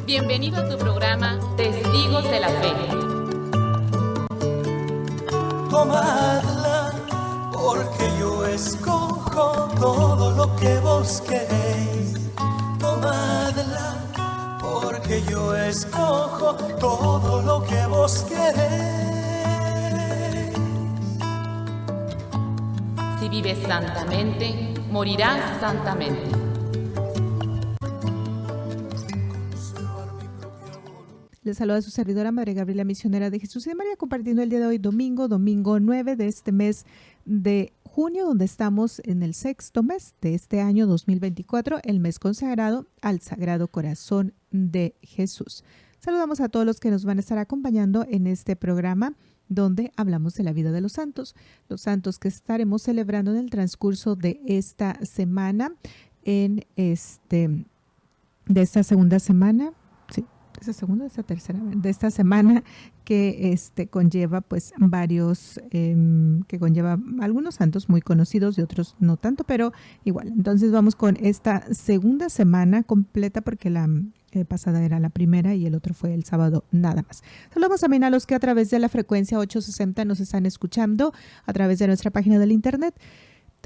Bienvenido a tu programa Testigos de la Fe. Tomadla, porque yo escojo todo lo que vos queréis. Tomadla, porque yo escojo todo lo que vos queréis. Si vives santamente, morirás santamente. Les saluda a su servidora Madre Gabriela, misionera de Jesús y de María, compartiendo el día de hoy, domingo 9 de este mes de junio, donde estamos en el sexto mes de este año 2024, el mes consagrado al Sagrado Corazón de Jesús. Saludamos a todos los que nos van a estar acompañando en este programa, donde hablamos de la vida de los santos que estaremos celebrando en el transcurso de esta semana, de esta segunda semana, de esta semana que conlleva pues varios, que conlleva algunos santos muy conocidos y otros no tanto, pero igual. Entonces vamos con esta segunda semana completa, porque la pasada era la primera y el otro fue el sábado nada más. Saludamos también a los que a través de la frecuencia 860 nos están escuchando a través de nuestra página del internet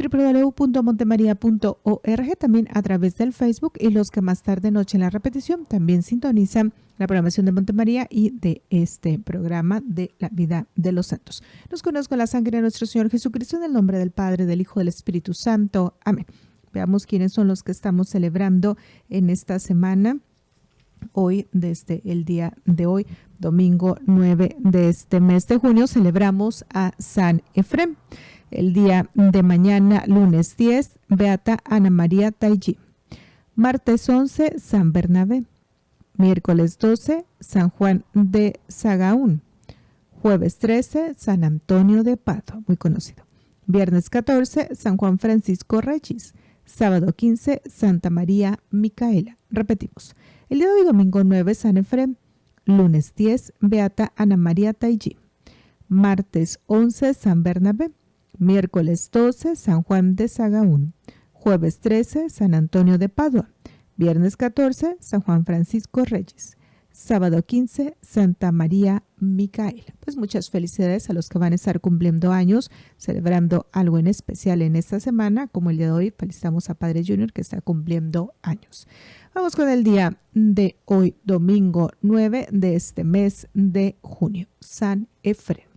www.montemaria.org, también a través del Facebook, y los que más tarde noche en la repetición también sintonizan la programación de Montemaría y de este programa de la vida de los santos. Nos conozco la sangre de nuestro Señor Jesucristo, en el nombre del Padre, del Hijo, del Espíritu Santo. Amén. Veamos quiénes son los que estamos celebrando en esta semana. Hoy, desde el día de hoy, domingo 9 de este mes de junio, celebramos a San Efrén. El día de mañana, lunes 10, Beata Ana María Taillí. Martes 11, San Bernabé. Miércoles 12, San Juan de Sagaún. Jueves 13, San Antonio de Padua, muy conocido. Viernes 14, San Juan Francisco Reyes. Sábado 15, Santa María Micaela. Repetimos. El día de hoy, domingo 9, San Efrén. Lunes 10, Beata Ana María Taillí. Martes 11, San Bernabé. Miércoles 12, San Juan de Sagaún. Jueves 13, San Antonio de Padua. Viernes 14, San Juan Francisco Reyes. Sábado 15, Santa María Micaela. Pues muchas felicidades a los que van a estar cumpliendo años, celebrando algo en especial en esta semana. Como el día de hoy, felicitamos a Padre Junior, que está cumpliendo años. Vamos con el día de hoy, domingo 9 de este mes de junio, San Efrén.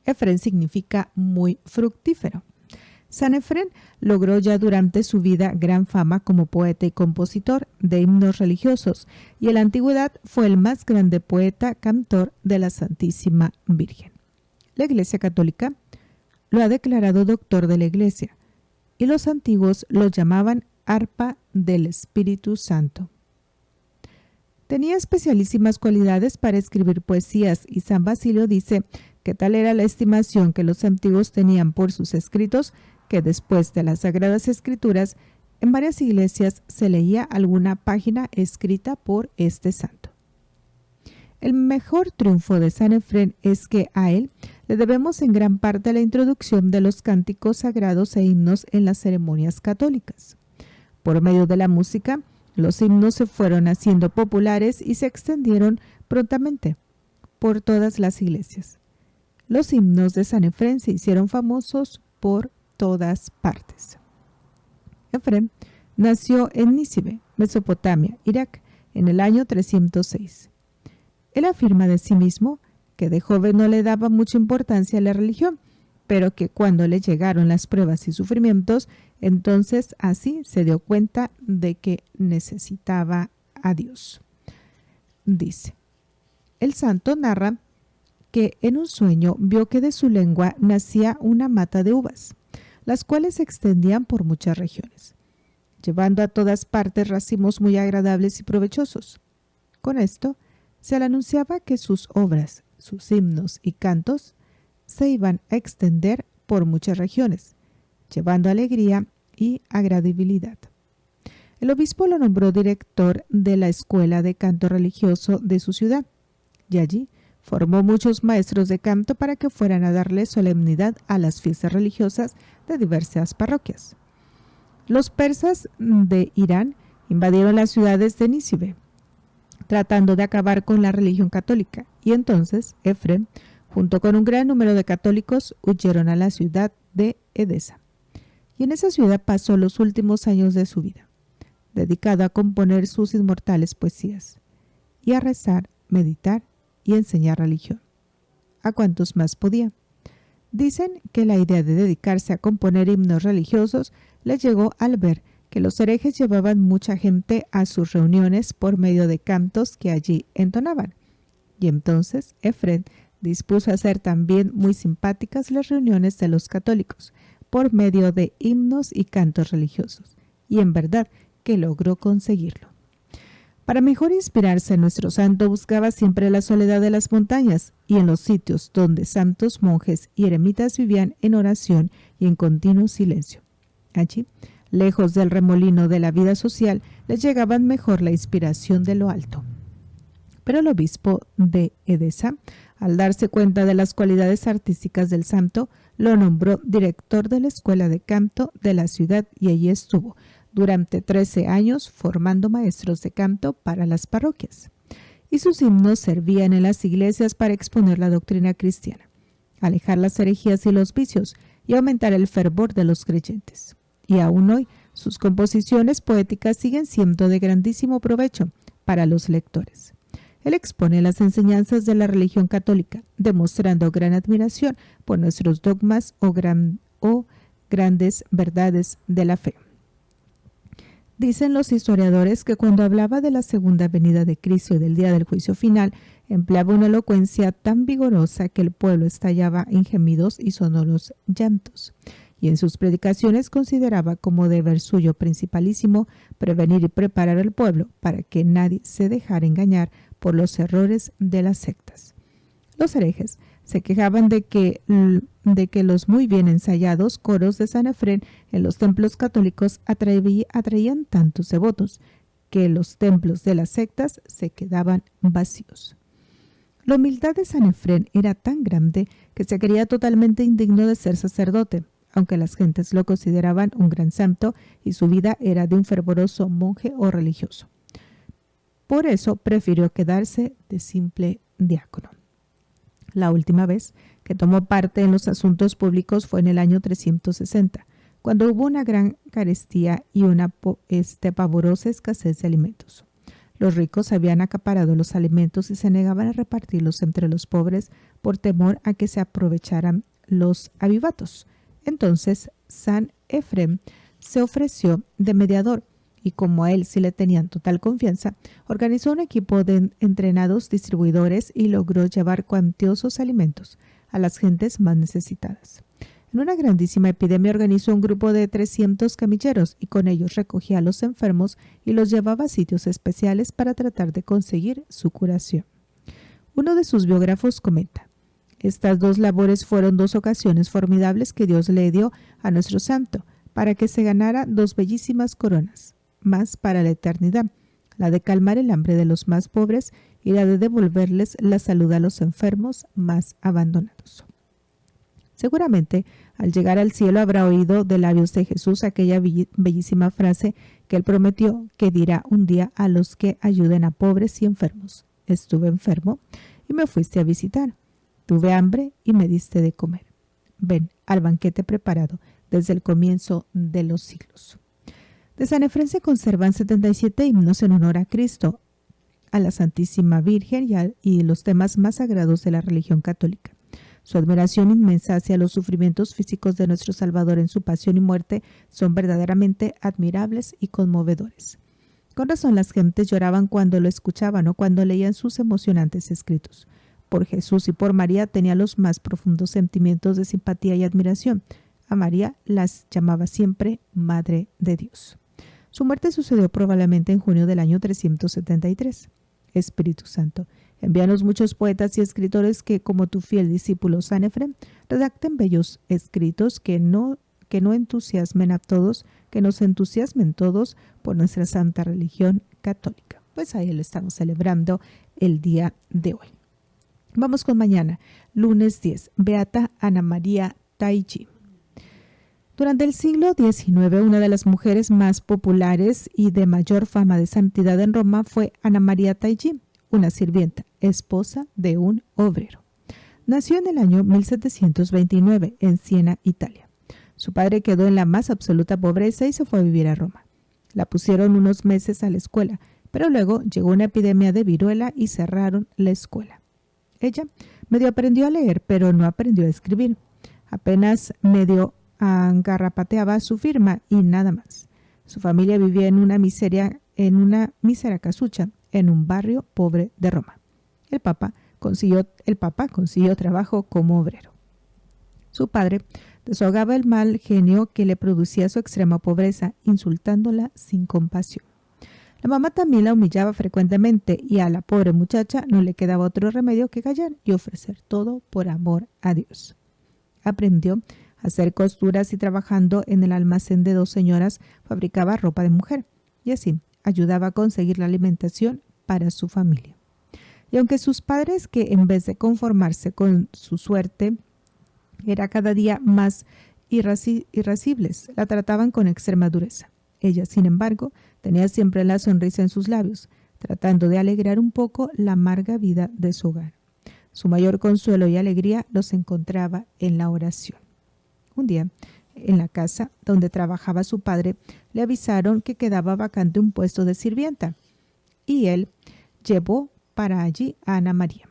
Efrén significa muy fructífero. San Efrén logró ya durante su vida gran fama como poeta y compositor de himnos religiosos, y en la antigüedad fue el más grande poeta cantor de la Santísima Virgen. La Iglesia Católica lo ha declarado doctor de la Iglesia, y los antiguos lo llamaban arpa del Espíritu Santo. Tenía especialísimas cualidades para escribir poesías, y San Basilio dice que tal era la estimación que los antiguos tenían por sus escritos, que después de las Sagradas Escrituras, en varias iglesias se leía alguna página escrita por este santo. El mejor triunfo de San Efrén es que a él le debemos en gran parte la introducción de los cánticos sagrados e himnos en las ceremonias católicas. Por medio de la música, los himnos se fueron haciendo populares y se extendieron prontamente por todas las iglesias. Los himnos de San Efrén se hicieron famosos por todas partes. Efrén nació en Nínive, Mesopotamia, Irak, en el año 306. Él afirma de sí mismo que de joven no le daba mucha importancia a la religión, pero que cuando le llegaron las pruebas y sufrimientos, entonces así se dio cuenta de que necesitaba a Dios. Dice, el santo narra que en un sueño vio que de su lengua nacía una mata de uvas, las cuales se extendían por muchas regiones, llevando a todas partes racimos muy agradables y provechosos. Con esto se le anunciaba que sus obras, sus himnos y cantos se iban a extender por muchas regiones, llevando alegría y agradabilidad. El obispo lo nombró director de la escuela de canto religioso de su ciudad, y allí formó muchos maestros de canto para que fueran a darle solemnidad a las fiestas religiosas de diversas parroquias. Los persas de Irán invadieron las ciudades de Nínive, tratando de acabar con la religión católica. Y entonces Efrem, junto con un gran número de católicos, huyeron a la ciudad de Edesa. Y en esa ciudad pasó los últimos años de su vida, dedicado a componer sus inmortales poesías y a rezar, meditar y enseñar religión. ¿A cuántos más podía? Dicen que la idea de dedicarse a componer himnos religiosos le llegó al ver que los herejes llevaban mucha gente a sus reuniones por medio de cantos que allí entonaban. Y entonces Efrem dispuso a hacer también muy simpáticas las reuniones de los católicos por medio de himnos y cantos religiosos. Y en verdad que logró conseguirlo. Para mejor inspirarse, nuestro santo buscaba siempre la soledad de las montañas y en los sitios donde santos, monjes y eremitas vivían en oración y en continuo silencio. Allí, lejos del remolino de la vida social, les llegaban mejor la inspiración de lo alto. Pero el obispo de Edesa, al darse cuenta de las cualidades artísticas del santo, lo nombró director de la escuela de canto de la ciudad y allí estuvo durante 13 años formando maestros de canto para las parroquias. Y sus himnos servían en las iglesias para exponer la doctrina cristiana, alejar las herejías y los vicios y aumentar el fervor de los creyentes. Y aún hoy, sus composiciones poéticas siguen siendo de grandísimo provecho para los lectores. Él expone las enseñanzas de la religión católica, demostrando gran admiración por nuestros dogmas o grandes verdades de la fe. Dicen los historiadores que cuando hablaba de la segunda venida de Cristo y del día del juicio final, empleaba una elocuencia tan vigorosa que el pueblo estallaba en gemidos y sonoros llantos. Y en sus predicaciones consideraba como deber suyo principalísimo prevenir y preparar al pueblo para que nadie se dejara engañar por los errores de las sectas. Los herejes se quejaban de que los muy bien ensayados coros de San Efrem en los templos católicos atraían tantos devotos que los templos de las sectas se quedaban vacíos. La humildad de San Efrem era tan grande que se creía totalmente indigno de ser sacerdote, aunque las gentes lo consideraban un gran santo y su vida era de un fervoroso monje o religioso. Por eso prefirió quedarse de simple diácono. La última vez que tomó parte en los asuntos públicos fue en el año 360, cuando hubo una gran carestía y una pavorosa escasez de alimentos. Los ricos habían acaparado los alimentos y se negaban a repartirlos entre los pobres por temor a que se aprovecharan los avivatos. Entonces San Efrem se ofreció de mediador y como a él sí le tenían total confianza, organizó un equipo de entrenados distribuidores y logró llevar cuantiosos alimentos a las gentes más necesitadas. En una grandísima epidemia organizó un grupo de 300 camilleros y con ellos recogía a los enfermos y los llevaba a sitios especiales para tratar de conseguir su curación. Uno de sus biógrafos comenta: estas dos labores fueron dos ocasiones formidables que Dios le dio a nuestro santo para que se ganara dos bellísimas coronas, más para la eternidad, la de calmar el hambre de los más pobres y la de devolverles la salud a los enfermos más abandonados. Seguramente, al llegar al cielo habrá oído de labios de Jesús aquella bellísima frase que él prometió que dirá un día a los que ayuden a pobres y enfermos: estuve enfermo y me fuiste a visitar. Tuve hambre y me diste de comer. Ven al banquete preparado desde el comienzo de los siglos. De San Efrem se conservan 77 himnos en honor a Cristo, a la Santísima Virgen y los temas más sagrados de la religión católica. Su admiración inmensa hacia los sufrimientos físicos de nuestro Salvador en su pasión y muerte son verdaderamente admirables y conmovedores. Con razón las gentes lloraban cuando lo escuchaban o cuando leían sus emocionantes escritos. Por Jesús y por María tenía los más profundos sentimientos de simpatía y admiración. A María las llamaba siempre Madre de Dios. Su muerte sucedió probablemente en junio del año 373. Espíritu Santo, envíanos muchos poetas y escritores que, como tu fiel discípulo San Efrem, redacten bellos escritos que no entusiasmen a todos, que nos entusiasmen todos por nuestra santa religión católica. Pues ahí lo estamos celebrando el día de hoy. Vamos con mañana, lunes 10, Beata Ana María Taiji. Durante el siglo XIX, una de las mujeres más populares y de mayor fama de santidad en Roma fue Ana María Taigi, una sirvienta, esposa de un obrero. Nació en el año 1729 en Siena, Italia. Su padre quedó en la más absoluta pobreza y se fue a vivir a Roma. La pusieron unos meses a la escuela, pero luego llegó una epidemia de viruela y cerraron la escuela. Ella medio aprendió a leer, pero no aprendió a escribir. Apenas medio garrapateaba su firma y nada más. Su familia vivía en una mísera casucha en un barrio pobre de Roma. El Papa consiguió trabajo como obrero. Su padre desahogaba el mal genio que le producía su extrema pobreza, insultándola sin compasión. La mamá también la humillaba frecuentemente y a la pobre muchacha no le quedaba otro remedio que callar y ofrecer todo por amor a Dios. Aprendió a hacer costuras y trabajando en el almacén de 2 señoras fabricaba ropa de mujer y así ayudaba a conseguir la alimentación para su familia. Y aunque sus padres, que en vez de conformarse con su suerte, era cada día más irascibles, la trataban con extrema dureza. Ella, sin embargo, tenía siempre la sonrisa en sus labios, tratando de alegrar un poco la amarga vida de su hogar. Su mayor consuelo y alegría los encontraba en la oración. Un día, en la casa donde trabajaba su padre, le avisaron que quedaba vacante un puesto de sirvienta, y él llevó para allí a Ana María.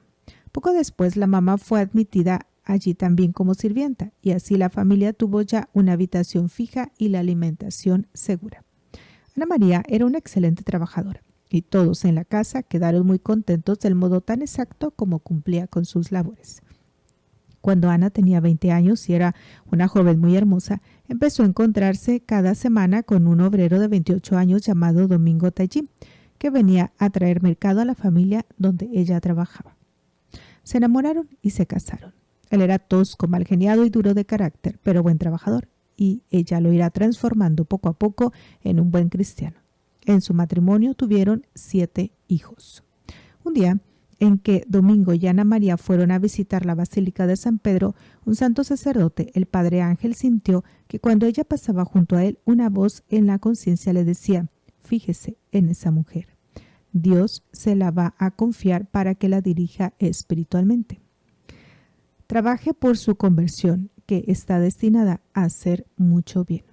Poco después, la mamá fue admitida allí también como sirvienta, y así la familia tuvo ya una habitación fija y la alimentación segura. Ana María era una excelente trabajadora, y todos en la casa quedaron muy contentos del modo tan exacto como cumplía con sus labores. Cuando Ana tenía 20 años y era una joven muy hermosa, empezó a encontrarse cada semana con un obrero de 28 años llamado Domingo Taigi, que venía a traer mercado a la familia donde ella trabajaba. Se enamoraron y se casaron. Él era tosco, malgeniado y duro de carácter, pero buen trabajador, y ella lo irá transformando poco a poco en un buen cristiano. En su matrimonio tuvieron 7 hijos. Un día, en que Domingo y Ana María fueron a visitar la Basílica de San Pedro, un santo sacerdote, el padre Ángel, sintió que cuando ella pasaba junto a él, una voz en la conciencia le decía: «Fíjese en esa mujer. Dios se la va a confiar para que la dirija espiritualmente. Trabaje por su conversión, que está destinada a hacer mucho bien».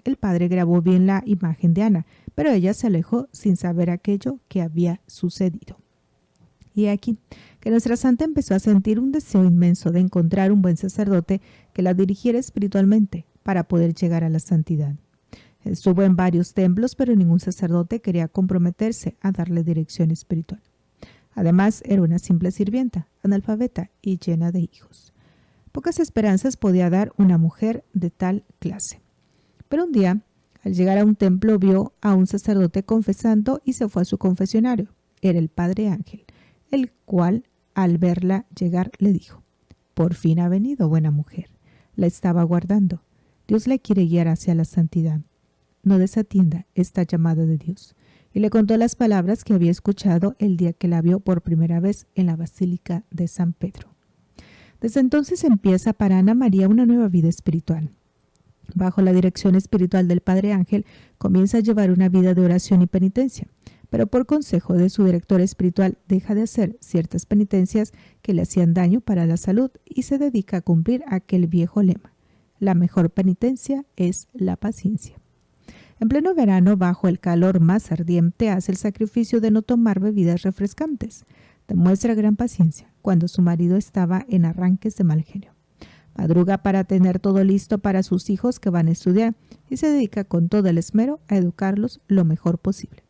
El padre grabó bien la imagen de Ana, pero ella se alejó sin saber aquello que había sucedido. Y aquí que nuestra santa empezó a sentir un deseo inmenso de encontrar un buen sacerdote que la dirigiera espiritualmente para poder llegar a la santidad. Estuvo en varios templos, pero ningún sacerdote quería comprometerse a darle dirección espiritual. Además, era una simple sirvienta, analfabeta y llena de hijos. Pocas esperanzas podía dar una mujer de tal clase. Pero un día, al llegar a un templo, vio a un sacerdote confesando y se fue a su confesionario. Era el padre Ángel, el cual, al verla llegar, le dijo: «Por fin ha venido, buena mujer. La estaba aguardando. Dios la quiere guiar hacia la santidad. No desatienda esta llamada de Dios». Y le contó las palabras que había escuchado el día que la vio por primera vez en la Basílica de San Pedro. Desde entonces empieza para Ana María una nueva vida espiritual. Bajo la dirección espiritual del Padre Ángel, comienza a llevar una vida de oración y penitencia, pero por consejo de su director espiritual deja de hacer ciertas penitencias que le hacían daño para la salud y se dedica a cumplir aquel viejo lema: la mejor penitencia es la paciencia. En pleno verano, bajo el calor más ardiente, hace el sacrificio de no tomar bebidas refrescantes. Demuestra gran paciencia cuando su marido estaba en arranques de mal genio. Madruga para tener todo listo para sus hijos que van a estudiar y se dedica con todo el esmero a educarlos lo mejor posible.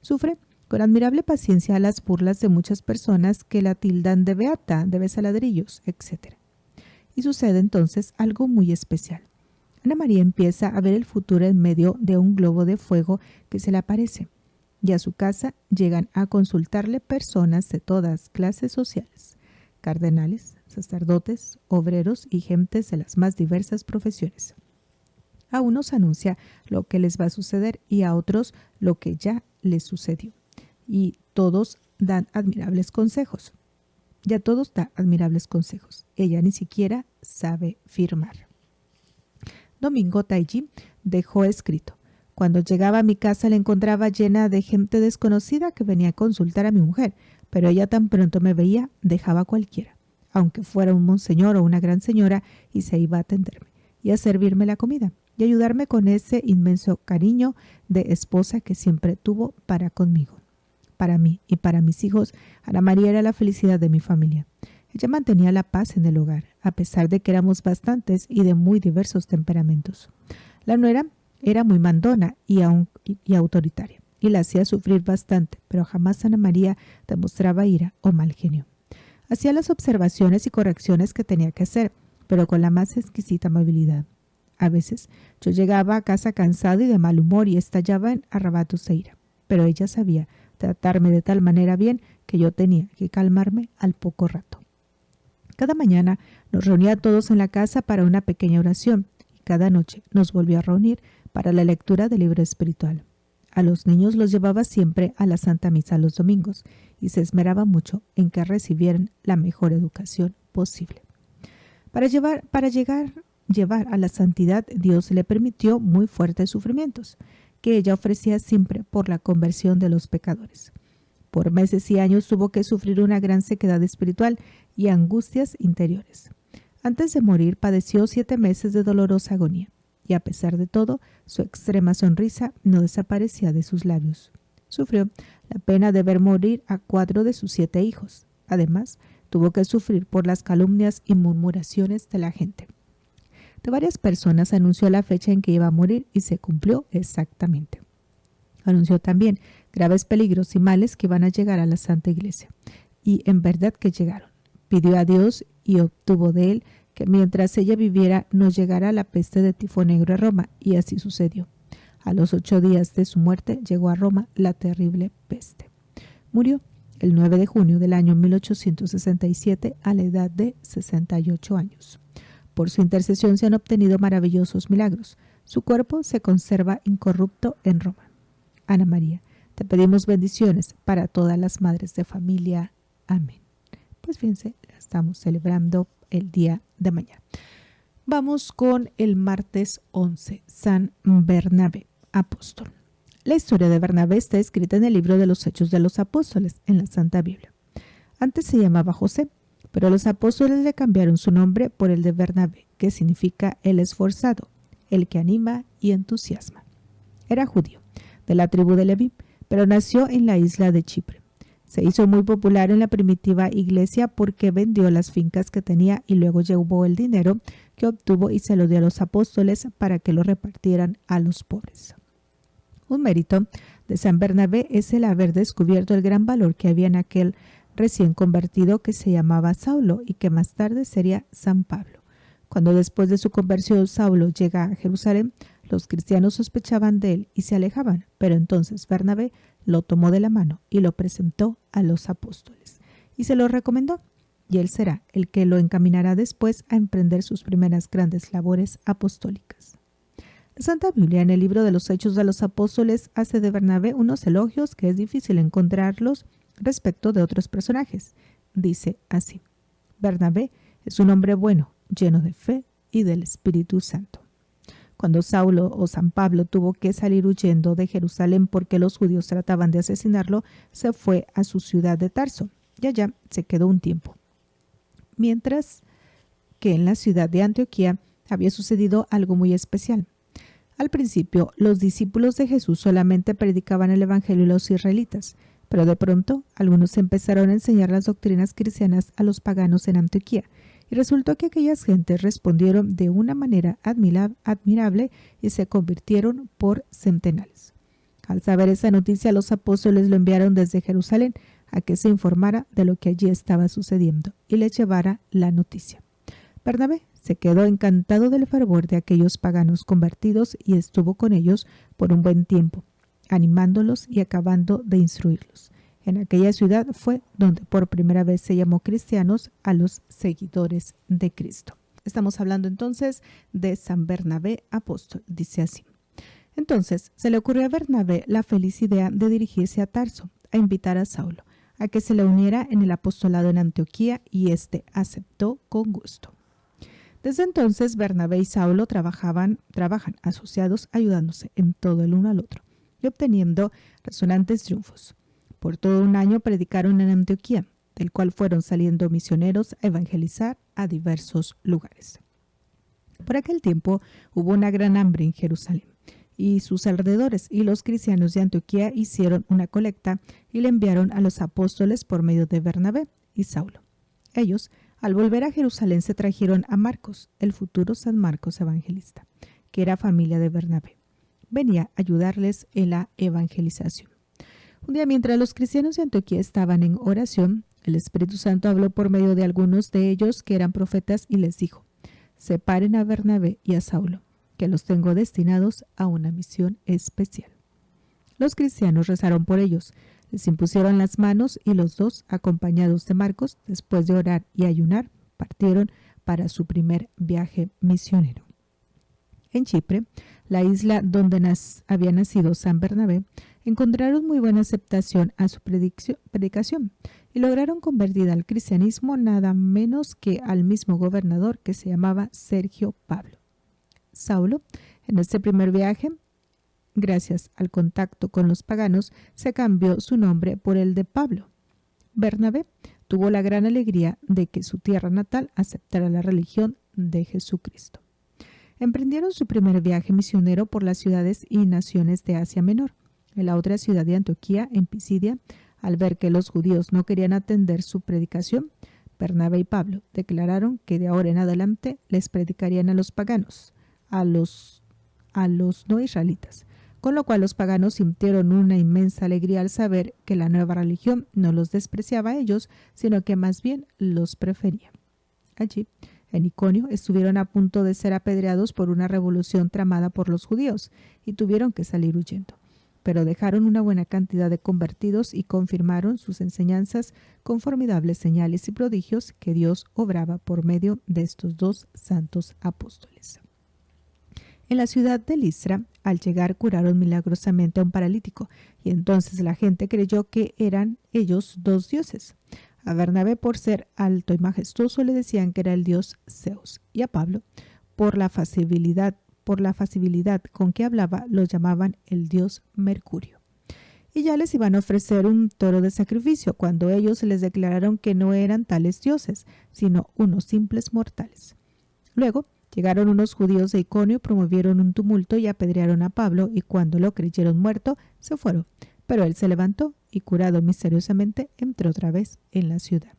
Sufre con admirable paciencia las burlas de muchas personas que la tildan de beata, de besaladrillos, etc. Y sucede entonces algo muy especial. Ana María empieza a ver el futuro en medio de un globo de fuego que se le aparece, y a su casa llegan a consultarle personas de todas clases sociales: cardenales, sacerdotes, obreros y gentes de las más diversas profesiones. A unos anuncia lo que les va a suceder y a otros lo que ya les sucedió. Y todos dan admirables consejos. Ya todos dan admirables consejos. Ella ni siquiera sabe firmar. Domingo Taiji dejó escrito: cuando llegaba a mi casa la encontraba llena de gente desconocida que venía a consultar a mi mujer, pero ella tan pronto me veía, dejaba a cualquiera, aunque fuera un monseñor o una gran señora, y se iba a atenderme y a servirme la comida y ayudarme con ese inmenso cariño de esposa que siempre tuvo para conmigo. Para mí y para mis hijos, Ana María era la felicidad de mi familia. Ella mantenía la paz en el hogar, a pesar de que éramos bastantes y de muy diversos temperamentos. La nuera era muy mandona y autoritaria, y la hacía sufrir bastante, pero jamás Ana María demostraba ira o mal genio. Hacía las observaciones y correcciones que tenía que hacer, pero con la más exquisita amabilidad. A veces yo llegaba a casa cansado y de mal humor y estallaba en arrebatos de ira, pero ella sabía tratarme de tal manera bien que yo tenía que calmarme al poco rato. Cada mañana nos reunía a todos en la casa para una pequeña oración y cada noche nos volvía a reunir para la lectura del libro espiritual. A los niños los llevaba siempre a la Santa Misa los domingos y se esmeraba mucho en que recibieran la mejor educación posible. Para llevar a la santidad, Dios le permitió muy fuertes sufrimientos, que ella ofrecía siempre por la conversión de los pecadores. Por meses y años tuvo que sufrir una gran sequedad espiritual y angustias interiores. Antes de morir padeció 7 meses de dolorosa agonía, y a pesar de todo, su extrema sonrisa no desaparecía de sus labios. Sufrió la pena de ver morir a 4 de sus 7 hijos. Además, tuvo que sufrir por las calumnias y murmuraciones de la gente. De varias personas anunció la fecha en que iba a morir y se cumplió exactamente. Anunció también graves peligros y males que iban a llegar a la Santa Iglesia. Y en verdad que llegaron. Pidió a Dios y obtuvo de él que mientras ella viviera no llegara la peste de tifo negro a Roma, y así sucedió. A los 8 días de su muerte llegó a Roma la terrible peste. Murió el 9 de junio del año 1867 a la edad de 68 años. Por su intercesión se han obtenido maravillosos milagros. Su cuerpo se conserva incorrupto en Roma. Ana María, te pedimos bendiciones para todas las madres de familia. Amén. Pues fíjense, la estamos celebrando el día de mañana. Vamos con el martes 11, San Bernabé, apóstol. La historia de Bernabé está escrita en el libro de los Hechos de los Apóstoles, en la Santa Biblia. Antes se llamaba José, pero los apóstoles le cambiaron su nombre por el de Bernabé, que significa el esforzado, el que anima y entusiasma. Era judío, de la tribu de Leví, pero nació en la isla de Chipre. Se hizo muy popular en la primitiva iglesia porque vendió las fincas que tenía y luego llevó el dinero que obtuvo y se lo dio a los apóstoles para que lo repartieran a los pobres. Un mérito de San Bernabé es el haber descubierto el gran valor que había en aquel recién convertido que se llamaba Saulo y que más tarde sería San Pablo. Cuando después de su conversión Saulo llega a Jerusalén, los cristianos sospechaban de él y se alejaban, pero entonces Bernabé lo tomó de la mano y lo presentó a los apóstoles y se lo recomendó, y él será el que lo encaminará después a emprender sus primeras grandes labores apostólicas. La Santa Biblia en el libro de los Hechos de los Apóstoles hace de Bernabé unos elogios que es difícil encontrarlos respecto de otros personajes. Dice así: Bernabé es un hombre bueno, lleno de fe y del Espíritu Santo. Cuando Saulo o San Pablo tuvo que salir huyendo de Jerusalén porque los judíos trataban de asesinarlo, se fue a su ciudad de Tarso y allá se quedó un tiempo. Mientras que en la ciudad de Antioquía había sucedido algo muy especial. Al principio, los discípulos de Jesús solamente predicaban el evangelio a los israelitas, pero de pronto algunos empezaron a enseñar las doctrinas cristianas a los paganos en Antioquía. Y resultó que aquellas gentes respondieron de una manera admirable y se convirtieron por centenares. Al saber esa noticia, los apóstoles lo enviaron desde Jerusalén a que se informara de lo que allí estaba sucediendo y les llevara la noticia. Bernabé se quedó encantado del fervor de aquellos paganos convertidos y estuvo con ellos por un buen tiempo, animándolos y acabando de instruirlos. En aquella ciudad fue donde por primera vez se llamó cristianos a los seguidores de Cristo. Estamos hablando entonces de San Bernabé apóstol. Dice así: entonces se le ocurrió a Bernabé la feliz idea de dirigirse a Tarso, a invitar a Saulo, a que se le uniera en el apostolado en Antioquía, y éste aceptó con gusto. Desde entonces, Bernabé y Saulo trabajan asociados, ayudándose en todo el uno al otro y obteniendo resonantes triunfos. Por todo un año predicaron en Antioquía, del cual fueron saliendo misioneros a evangelizar a diversos lugares. Por aquel tiempo hubo una gran hambre en Jerusalén y sus alrededores, y los cristianos de Antioquía hicieron una colecta y le enviaron a los apóstoles por medio de Bernabé y Saulo. Ellos, al volver a Jerusalén, se trajeron a Marcos, el futuro San Marcos evangelista, que era familia de Bernabé. Venía a ayudarles en la evangelización. Un día, mientras los cristianos de Antioquía estaban en oración, el Espíritu Santo habló por medio de algunos de ellos que eran profetas y les dijo: separen a Bernabé y a Saulo, que los tengo destinados a una misión especial. Los cristianos rezaron por ellos, les impusieron las manos y los dos, acompañados de Marcos, después de orar y ayunar, partieron para su primer viaje misionero. En Chipre, la isla donde había nacido San Bernabé, encontraron muy buena aceptación a su predicación y lograron convertir al cristianismo nada menos que al mismo gobernador, que se llamaba Sergio Pablo. Saulo, en este primer viaje, gracias al contacto con los paganos, se cambió su nombre por el de Pablo. Bernabé tuvo la gran alegría de que su tierra natal aceptara la religión de Jesucristo. Emprendieron su primer viaje misionero por las ciudades y naciones de Asia Menor. En la otra ciudad de Antioquía, en Pisidia, al ver que los judíos no querían atender su predicación, Bernabé y Pablo declararon que de ahora en adelante les predicarían a los paganos, a los no israelitas, con lo cual los paganos sintieron una inmensa alegría al saber que la nueva religión no los despreciaba a ellos, sino que más bien los prefería. Allí, en Iconio, estuvieron a punto de ser apedreados por una revolución tramada por los judíos y tuvieron que salir huyendo. Pero dejaron una buena cantidad de convertidos y confirmaron sus enseñanzas con formidables señales y prodigios que Dios obraba por medio de estos dos santos apóstoles. En la ciudad de Listra, al llegar, curaron milagrosamente a un paralítico, y entonces la gente creyó que eran ellos dos dioses. A Bernabé, por ser alto y majestuoso, le decían que era el dios Zeus, y a Pablo, por la facilidad con que hablaba, lo llamaban el dios Mercurio. Y ya les iban a ofrecer un toro de sacrificio, cuando ellos les declararon que no eran tales dioses, sino unos simples mortales. Luego llegaron unos judíos de Iconio, promovieron un tumulto y apedrearon a Pablo, y cuando lo creyeron muerto, se fueron. Pero él se levantó y, curado misteriosamente, entró otra vez en la ciudad.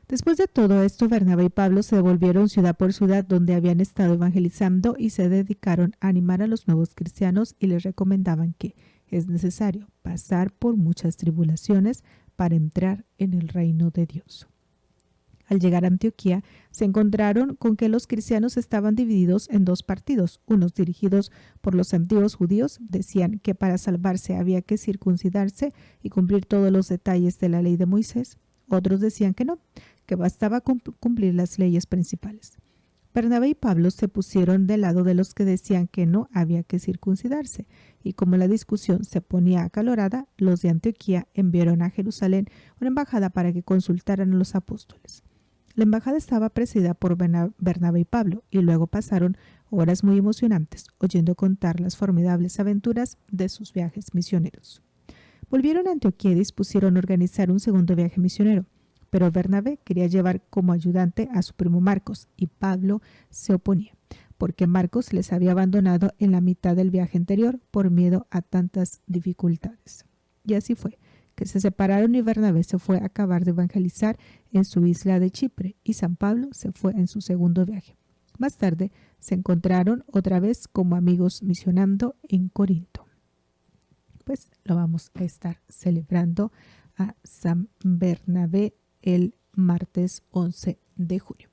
Después de todo esto, Bernabé y Pablo se devolvieron ciudad por ciudad donde habían estado evangelizando y se dedicaron a animar a los nuevos cristianos y les recomendaban que es necesario pasar por muchas tribulaciones para entrar en el reino de Dios. Al llegar a Antioquía, se encontraron con que los cristianos estaban divididos en dos partidos. Unos, dirigidos por los antiguos judíos, decían que para salvarse había que circuncidarse y cumplir todos los detalles de la ley de Moisés. Otros decían que no, que bastaba cumplir las leyes principales. Bernabé y Pablo se pusieron del lado de los que decían que no había que circuncidarse, y como la discusión se ponía acalorada, los de Antioquía enviaron a Jerusalén una embajada para que consultaran a los apóstoles. La embajada estaba presidida por Bernabé y Pablo, y luego pasaron horas muy emocionantes, oyendo contar las formidables aventuras de sus viajes misioneros. Volvieron a Antioquía y dispusieron organizar un segundo viaje misionero, pero Bernabé quería llevar como ayudante a su primo Marcos, y Pablo se oponía, porque Marcos les había abandonado en la mitad del viaje anterior por miedo a tantas dificultades. Y así fue, que se separaron y Bernabé se fue a acabar de evangelizar en su isla de Chipre y San Pablo se fue en su segundo viaje. Más tarde se encontraron otra vez como amigos misionando en Corinto. Pues lo vamos a estar celebrando a San Bernabé el martes 11 de junio.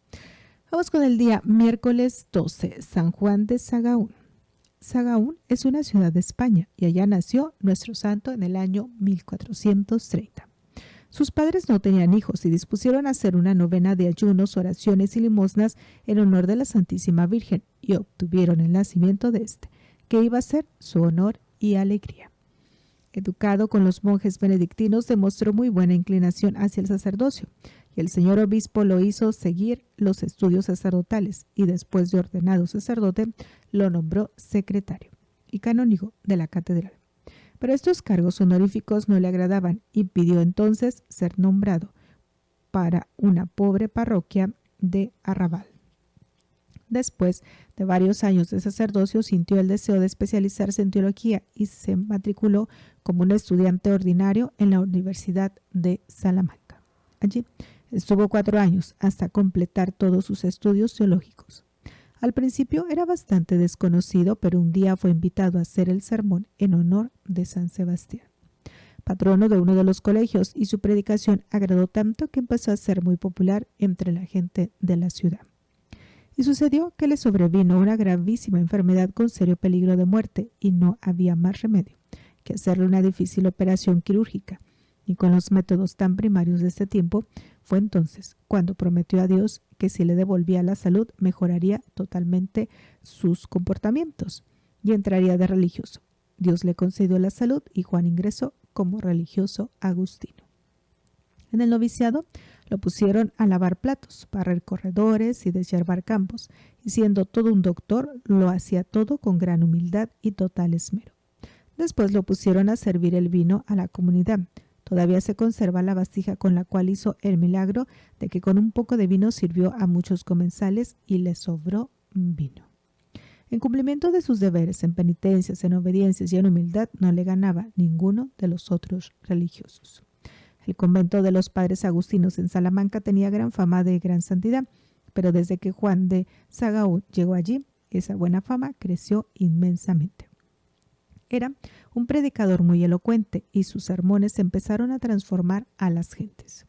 Vamos con el día miércoles 12, San Juan de Sagaún. Sagaún es una ciudad de España y allá nació nuestro santo en el año 1430. Sus padres no tenían hijos y dispusieron a hacer una novena de ayunos, oraciones y limosnas en honor de la Santísima Virgen y obtuvieron el nacimiento de este, que iba a ser su honor y alegría. Educado con los monjes benedictinos, demostró muy buena inclinación hacia el sacerdocio, y el señor obispo lo hizo seguir los estudios sacerdotales, y después de ordenado sacerdote, lo nombró secretario y canónigo de la catedral. Pero estos cargos honoríficos no le agradaban, y pidió entonces ser nombrado para una pobre parroquia de arrabal. Después de varios años de sacerdocio, sintió el deseo de especializarse en teología y se matriculó como un estudiante ordinario en la Universidad de Salamanca. Allí estuvo 4 años hasta completar todos sus estudios teológicos. Al principio era bastante desconocido, pero un día fue invitado a hacer el sermón en honor de San Sebastián, patrono de uno de los colegios, y su predicación agradó tanto que empezó a ser muy popular entre la gente de la ciudad. Y sucedió que le sobrevino una gravísima enfermedad con serio peligro de muerte, y no había más remedio que hacerle una difícil operación quirúrgica. Y con los métodos tan primarios de este tiempo, fue entonces cuando prometió a Dios que si le devolvía la salud, mejoraría totalmente sus comportamientos y entraría de religioso. Dios le concedió la salud y Juan ingresó como religioso agustino. En el noviciado lo pusieron a lavar platos, barrer corredores y deshiervar campos, y siendo todo un doctor, lo hacía todo con gran humildad y total esmero. Después lo pusieron a servir el vino a la comunidad. Todavía se conserva la vasija con la cual hizo el milagro de que con un poco de vino sirvió a muchos comensales y le sobró vino. En cumplimiento de sus deberes, en penitencias, en obediencias y en humildad, no le ganaba ninguno de los otros religiosos. El convento de los padres agustinos en Salamanca tenía gran fama de gran santidad, pero desde que Juan de Sagaún llegó allí, esa buena fama creció inmensamente. Era un predicador muy elocuente y sus sermones empezaron a transformar a las gentes.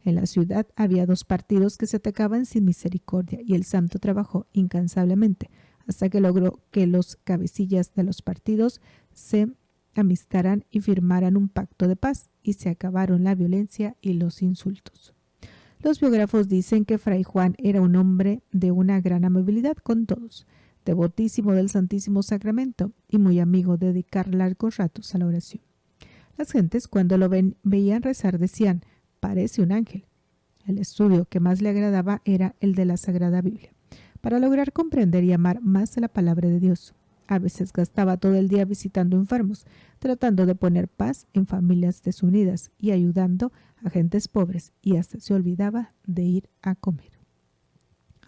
En la ciudad había 2 partidos que se atacaban sin misericordia, y el santo trabajó incansablemente hasta que logró que los cabecillas de los partidos se amistaran y firmaran un pacto de paz, y se acabaron la violencia y los insultos. Los biógrafos dicen que Fray Juan era un hombre de una gran amabilidad con todos, devotísimo del Santísimo Sacramento y muy amigo de dedicar largos ratos a la oración. Las gentes, cuando lo veían rezar, decían: parece un ángel. El estudio que más le agradaba era el de la Sagrada Biblia, para lograr comprender y amar más la palabra de Dios. A veces gastaba todo el día visitando enfermos, tratando de poner paz en familias desunidas y ayudando a gentes pobres, y hasta se olvidaba de ir a comer.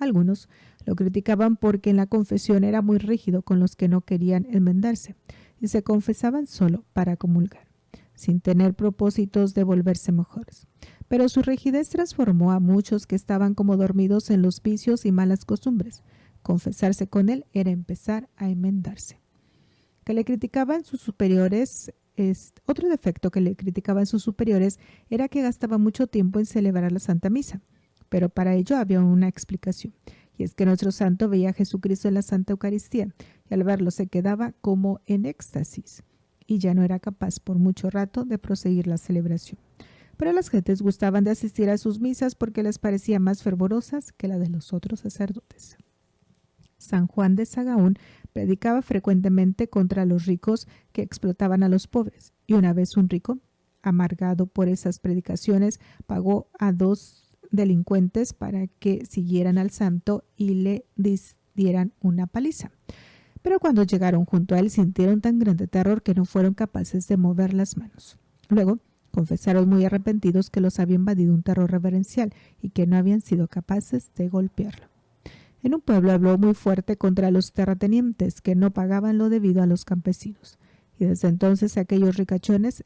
Algunos lo criticaban porque en la confesión era muy rígido con los que no querían enmendarse y se confesaban solo para comulgar, sin tener propósitos de volverse mejores. Pero su rigidez transformó a muchos que estaban como dormidos en los vicios y malas costumbres. Confesarse con él era empezar a enmendarse. Que le criticaban sus superiores, otro defecto que le criticaban sus superiores era que gastaba mucho tiempo en celebrar la Santa Misa, pero para ello había una explicación, y es que nuestro santo veía a Jesucristo en la Santa Eucaristía, y al verlo se quedaba como en éxtasis, y ya no era capaz por mucho rato de proseguir la celebración. Pero las gentes gustaban de asistir a sus misas porque les parecían más fervorosas que la de los otros sacerdotes. San Juan de Sagaún predicaba frecuentemente contra los ricos que explotaban a los pobres, y una vez un rico, amargado por esas predicaciones, pagó a 2 delincuentes para que siguieran al santo y le dieran una paliza. Pero cuando llegaron junto a él sintieron tan grande terror que no fueron capaces de mover las manos. Luego confesaron muy arrepentidos que los había invadido un terror reverencial y que no habían sido capaces de golpearlo. En un pueblo habló muy fuerte contra los terratenientes que no pagaban lo debido a los campesinos, y desde entonces aquellos ricachones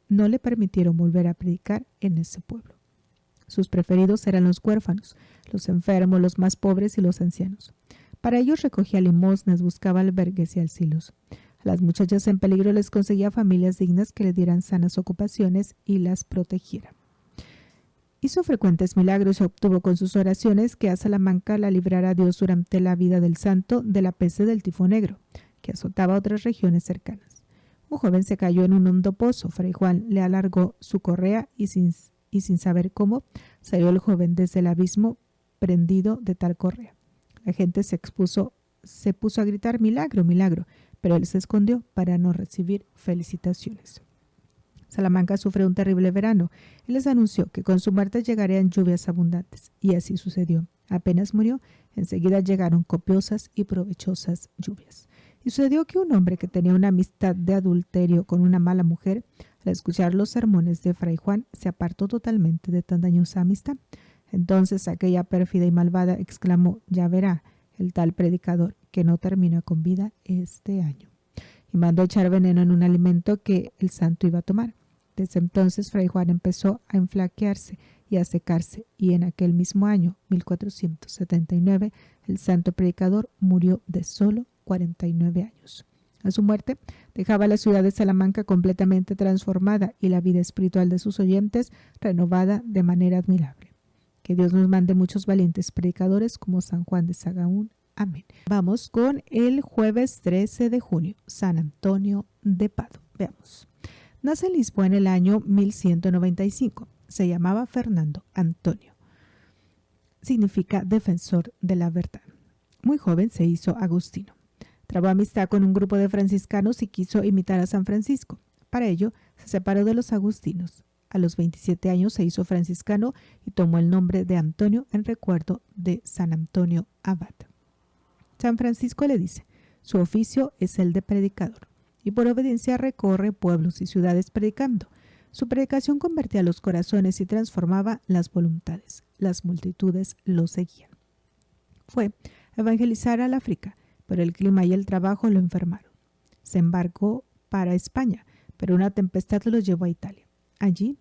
no le permitieron volver a predicar en ese pueblo. Sus preferidos eran los huérfanos, los enfermos, los más pobres y los ancianos. Para ellos recogía limosnas, buscaba albergues y asilos. A las muchachas en peligro les conseguía familias dignas que le dieran sanas ocupaciones y las protegieran. Hizo frecuentes milagros y obtuvo con sus oraciones que a Salamanca la librara Dios durante la vida del santo de la peste del tifo negro, que azotaba otras regiones cercanas. Un joven se cayó en un hondo pozo. Fray Juan le alargó su correa y sin saber cómo, salió el joven desde el abismo prendido de tal correa. La gente se puso a gritar: milagro, milagro, pero él se escondió para no recibir felicitaciones. Salamanca sufrió un terrible verano y les anunció que con su muerte llegarían lluvias abundantes, y así sucedió. Apenas murió, enseguida llegaron copiosas y provechosas lluvias. Y sucedió que un hombre que tenía una amistad de adulterio con una mala mujer, al escuchar los sermones de Fray Juan, se apartó totalmente de tan dañosa amistad. Entonces aquella pérfida y malvada exclamó: ya verá el tal predicador que no termina con vida este año. Y mandó echar veneno en un alimento que el santo iba a tomar. Desde entonces Fray Juan empezó a enflaquearse y a secarse, y en aquel mismo año, 1479, el santo predicador murió de solo 49 años. A su muerte, dejaba la ciudad de Salamanca completamente transformada y la vida espiritual de sus oyentes renovada de manera admirable. Que Dios nos mande muchos valientes predicadores como San Juan de Sahagún. Amén. Vamos con el jueves 13 de junio, San Antonio de Padua. Veamos. Nace en Lisboa en el año 1195. Se llamaba Fernando Antonio. Significa defensor de la verdad. Muy joven se hizo agustino. Trabó amistad con un grupo de franciscanos y quiso imitar a San Francisco. Para ello, se separó de los agustinos. A los 27 años se hizo franciscano y tomó el nombre de Antonio en recuerdo de San Antonio Abad. San Francisco le dice: su oficio es el de predicador, y por obediencia recorre pueblos y ciudades predicando. Su predicación convertía los corazones y transformaba las voluntades. Las multitudes lo seguían. Fue a evangelizar al África, pero el clima y el trabajo lo enfermaron. Se embarcó para España, pero una tempestad lo llevó a Italia. Allí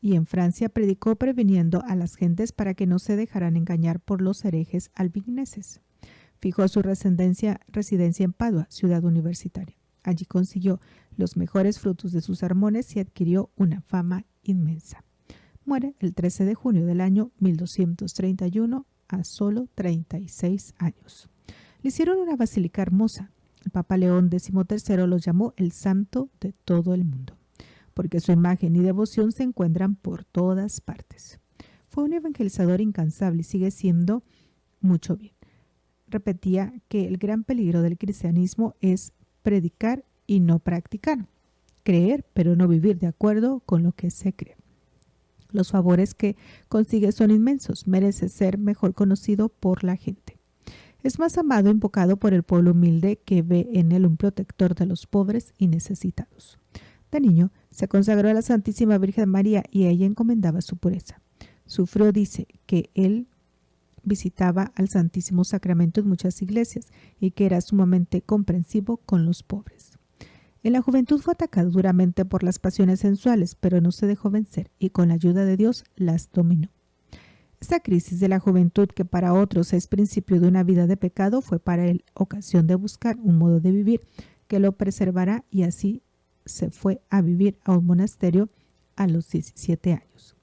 y en Francia predicó previniendo a las gentes para que no se dejaran engañar por los herejes albigneses. Fijó su residencia en Padua, ciudad universitaria. Allí consiguió los mejores frutos de sus sermones y adquirió una fama inmensa. Muere el 13 de junio del año 1231 a solo 36 años. Le hicieron una basílica hermosa. El Papa León XIII lo llamó el santo de todo el mundo, porque su imagen y devoción se encuentran por todas partes. Fue un evangelizador incansable y sigue siendo mucho bien. Repetía que el gran peligro del cristianismo es predicar y no practicar, creer pero no vivir de acuerdo con lo que se cree. Los favores que consigue son inmensos, merece ser mejor conocido por la gente. Es más amado e invocado por el pueblo humilde que ve en él un protector de los pobres y necesitados. De niño se consagró a la Santísima Virgen María y a ella encomendaba su pureza. Sufrió, dice, que él visitaba al Santísimo Sacramento en muchas iglesias y que era sumamente comprensivo con los pobres. En la juventud fue atacado duramente por las pasiones sensuales, pero no se dejó vencer y con la ayuda de Dios las dominó. Esta crisis de la juventud, que para otros es principio de una vida de pecado, fue para él ocasión de buscar un modo de vivir que lo preservará, y así se fue a vivir a un monasterio a los 17 años.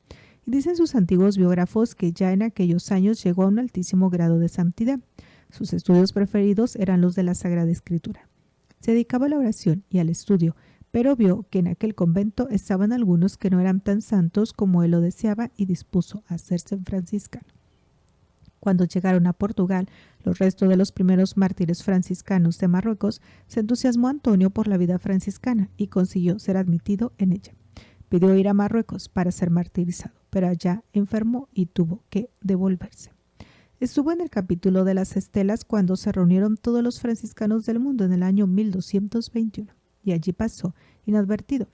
Y dicen sus antiguos biógrafos que ya en aquellos años llegó a un altísimo grado de santidad. Sus estudios preferidos eran los de la Sagrada Escritura. Se dedicaba a la oración y al estudio, pero vio que en aquel convento estaban algunos que no eran tan santos como él lo deseaba y dispuso a hacerse franciscano. Cuando llegaron a Portugal, los restos de los primeros mártires franciscanos de Marruecos, se entusiasmó Antonio por la vida franciscana y consiguió ser admitido en ella. Pidió ir a Marruecos para ser martirizado, pero allá enfermó y tuvo que devolverse. Estuvo en el capítulo de las estelas cuando se reunieron todos los franciscanos del mundo en el año 1221, y allí pasó inadvertido.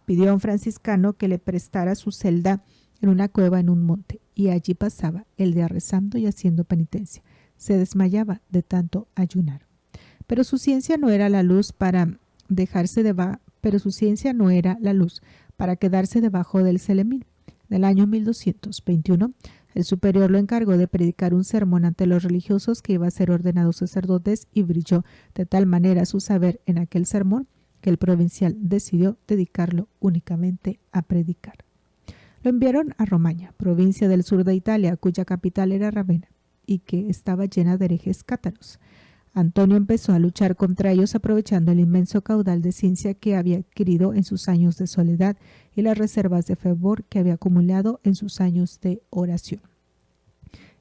Pidió a un franciscano que le prestara su celda en una cueva en un monte, y allí pasaba el día rezando y haciendo penitencia. Se desmayaba de tanto ayunar. Pero su ciencia no era la luz para quedarse debajo del celemín. En el año 1221, el superior lo encargó de predicar un sermón ante los religiosos que iba a ser ordenados sacerdotes, y brilló de tal manera su saber en aquel sermón que el provincial decidió dedicarlo únicamente a predicar. Lo enviaron a Romaña, provincia del sur de Italia, cuya capital era Ravenna, y que estaba llena de herejes cátaros. Antonio empezó a luchar contra ellos aprovechando el inmenso caudal de ciencia que había adquirido en sus años de soledad y las reservas de fervor que había acumulado en sus años de oración.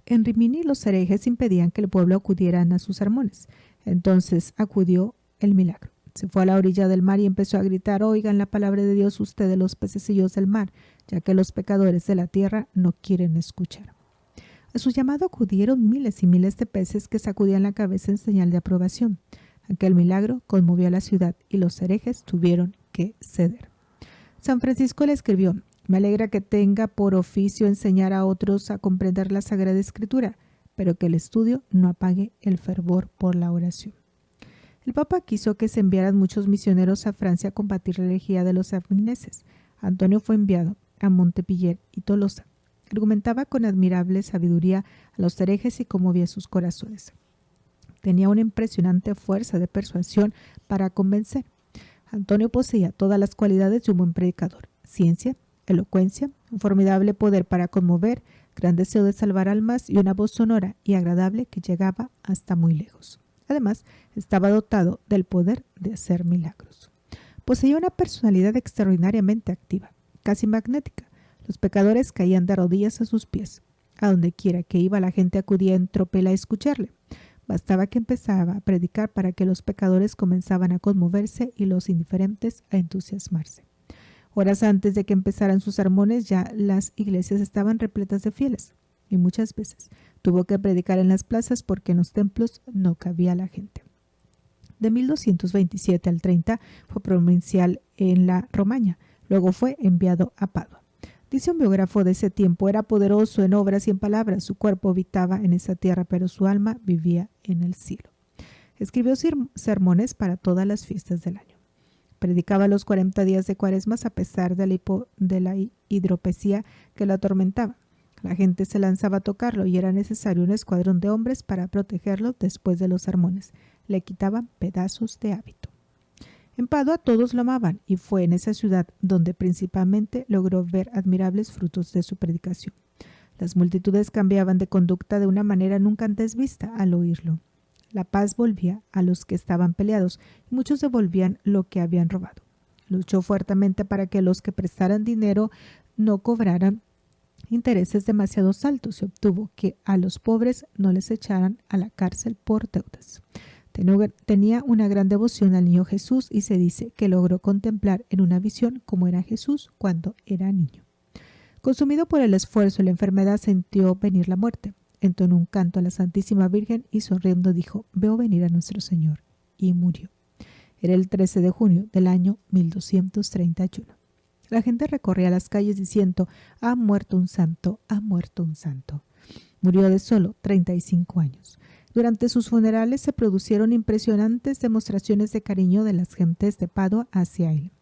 En Rimini los herejes impedían que el pueblo acudiera a sus sermones. Entonces acudió el milagro. Se fue a la orilla del mar y empezó a gritar: oigan la palabra de Dios ustedes los pececillos del mar, ya que los pecadores de la tierra no quieren escuchar. A su llamado acudieron miles y miles de peces que sacudían la cabeza en señal de aprobación. Aquel milagro conmovió a la ciudad y los herejes tuvieron que ceder. San Francisco le escribió: me alegra que tenga por oficio enseñar a otros a comprender la Sagrada Escritura, pero que el estudio no apague el fervor por la oración. El Papa quiso que se enviaran muchos misioneros a Francia a combatir la herejía de los arminianos. Antonio fue enviado a Montpellier y Tolosa. Argumentaba con admirable sabiduría a los herejes y conmovía sus corazones. Tenía una impresionante fuerza de persuasión para convencer. Antonio poseía todas las cualidades de un buen predicador: ciencia, elocuencia, un formidable poder para conmover, gran deseo de salvar almas y una voz sonora y agradable que llegaba hasta muy lejos. Además, estaba dotado del poder de hacer milagros. Poseía una personalidad extraordinariamente activa, casi magnética. Los pecadores caían de rodillas a sus pies. A donde quiera que iba, la gente acudía en tropel a escucharle. Bastaba que empezaba a predicar para que los pecadores comenzaban a conmoverse y los indiferentes a entusiasmarse. Horas antes de que empezaran sus sermones, ya las iglesias estaban repletas de fieles, y muchas veces tuvo que predicar en las plazas porque en los templos no cabía la gente. De 1227 al 30 fue provincial en la Romaña, luego fue enviado a Padua. Dice un biógrafo de ese tiempo: era poderoso en obras y en palabras, su cuerpo habitaba en esa tierra, pero su alma vivía en el cielo. Escribió sermones para todas las fiestas del año. Predicaba los 40 días de Cuaresmas a pesar de la hidropesía que lo atormentaba. La gente se lanzaba a tocarlo y era necesario un escuadrón de hombres para protegerlo después de los sermones. Le quitaban pedazos de hábito. En Padua todos lo amaban y fue en esa ciudad donde principalmente logró ver admirables frutos de su predicación. Las multitudes cambiaban de conducta de una manera nunca antes vista al oírlo. La paz volvía a los que estaban peleados y muchos devolvían lo que habían robado. Luchó fuertemente para que los que prestaran dinero no cobraran intereses demasiado altos y obtuvo que a los pobres no les echaran a la cárcel por deudas. Tenía una gran devoción al niño Jesús y se dice que logró contemplar en una visión cómo era Jesús cuando era niño. Consumido por el esfuerzo y la enfermedad, sintió venir la muerte. Entonó un canto a la Santísima Virgen y sonriendo dijo: veo venir a nuestro Señor, y murió. Era el 13 de junio del año 1231. La gente recorría las calles diciendo: ha muerto un santo, ha muerto un santo. Murió de solo 35 años. Durante sus funerales se produjeron impresionantes demostraciones de cariño de las gentes de Padua hacia él.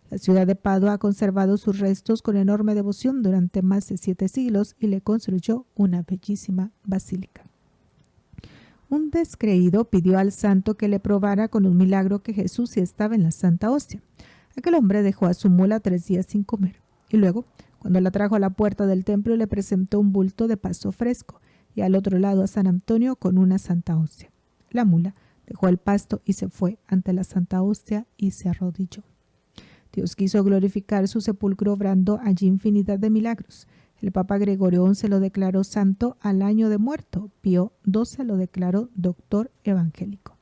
La ciudad de Padua ha conservado sus restos con enorme devoción durante más de 7 siglos y le construyó una bellísima basílica. Un descreído pidió al santo que le probara con un milagro que Jesús sí estaba en la Santa Hostia. Aquel hombre dejó a su mula 3 días sin comer y luego, cuando la trajo a la puerta del templo, le presentó un bulto de pasto fresco y al otro lado a San Antonio con una Santa Hostia. La mula dejó el pasto y se fue ante la Santa Hostia y se arrodilló. Dios quiso glorificar su sepulcro obrando allí infinidad de milagros. El Papa Gregorio XI lo declaró santo al año de muerto. Pío XII lo declaró doctor evangélico.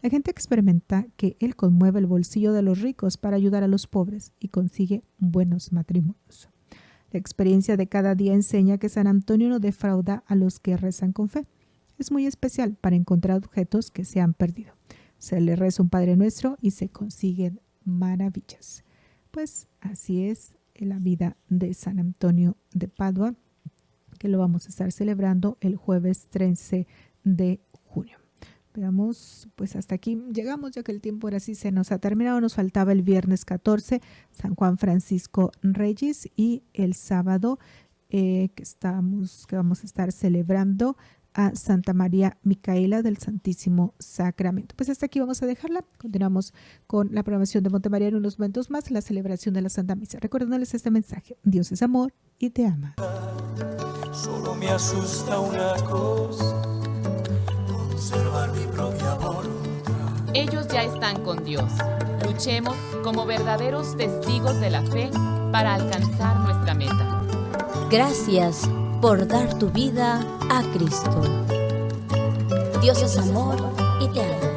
La gente experimenta que él conmueve el bolsillo de los ricos para ayudar a los pobres y consigue buenos matrimonios. La experiencia de cada día enseña que San Antonio no defrauda a los que rezan con fe. Es muy especial para encontrar objetos que se han perdido. Se le reza un Padre Nuestro y se consiguen maravillas. Pues así es la vida de San Antonio de Padua, que lo vamos a estar celebrando el jueves 13 de junio. Veamos, pues hasta aquí llegamos, ya que el tiempo ahora sí se nos ha terminado. Nos faltaba el viernes 14, San Juan Francisco Reyes, y el sábado que vamos a estar celebrando a Santa María Micaela del Santísimo Sacramento. Pues hasta aquí vamos a dejarla. Continuamos con la programación de Montemaría en unos momentos más, la celebración de la Santa Misa. Recordándoles este mensaje: Dios es amor y te ama. Solo me asusta una cosa: conservar mi propia voluntad. Ellos ya están con Dios. Luchemos como verdaderos testigos de la fe para alcanzar nuestra meta. Gracias por dar tu vida a Cristo. Dios es amor y te ama.